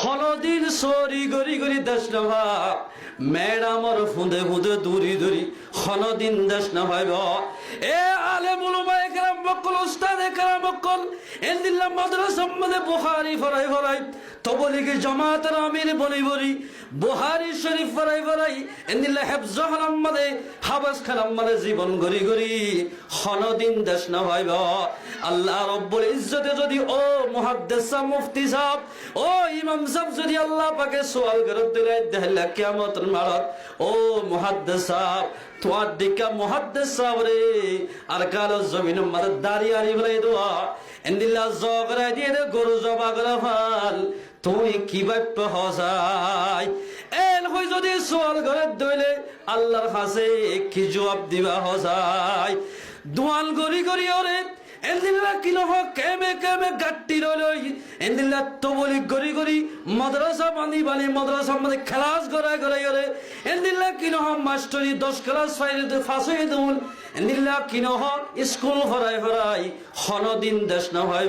হলদিন sorry গরি গরি দেশ না ভাব ম্যাডামর ফুঁদে ফুঁদে দূরি দূরি হলদিন দেশ না ভাইব এ আলে মুলুমা একরাম বকল উস্তাদ একরাম বকল এন্দিল্লা মাদ্রাসা মধ্যে বুখারী ফরাই ফরাই তবলিগি জামাতের আমির বলি বলি বুখারী শরীফ ফরাই ফরাই এন্দিল্লা হিফজ হারাম মধ্যে হাবাস খালাম মধ্যে জীবন গরি গরি হলদিন দেশ না ভাইব আল্লাহ রব্বুল ইজ্জতে যদি ও মুহাদ্দিস মুফতি সাহেব ও ইমাম সাহেব যদি আল্লাহ পাকে সওয়াল করে দিলে দেহলা কিয়ামতের মারত ও মুহাদ্দিস সাহেব তোমার দিকা মুহাদ্দিস সাহেব রে আর কালো জমিন মার দাঁড়িয়ে আনি বলে দোয়া এন্দিল্লা জগরা দিয়ে গরু জবা করে ফাল তুই কি বাপ্য হসাই এল হই যদি সওয়াল করে দইলে আল্লাহর কাছে কি জবাব দিবা হসাই দুয়াল গরি গরি ওরে এন্দিল্লা কিলো কেমে কেমে গাট্টি রইলই এন্দিল্লা তবলি গরি গরি মাদ্রাসা বানি বানি মাদ্রাসা মধ্যে খেলাস গড়াই গড়াই ওরে এন্দিল্লা কিনো মাস্টারি 10 ক্লাস ফাইলে ফাঁসে দুল এন্দিল্লা কিনো স্কুল ফরাই ফরাই হনদিন দেশ না হয়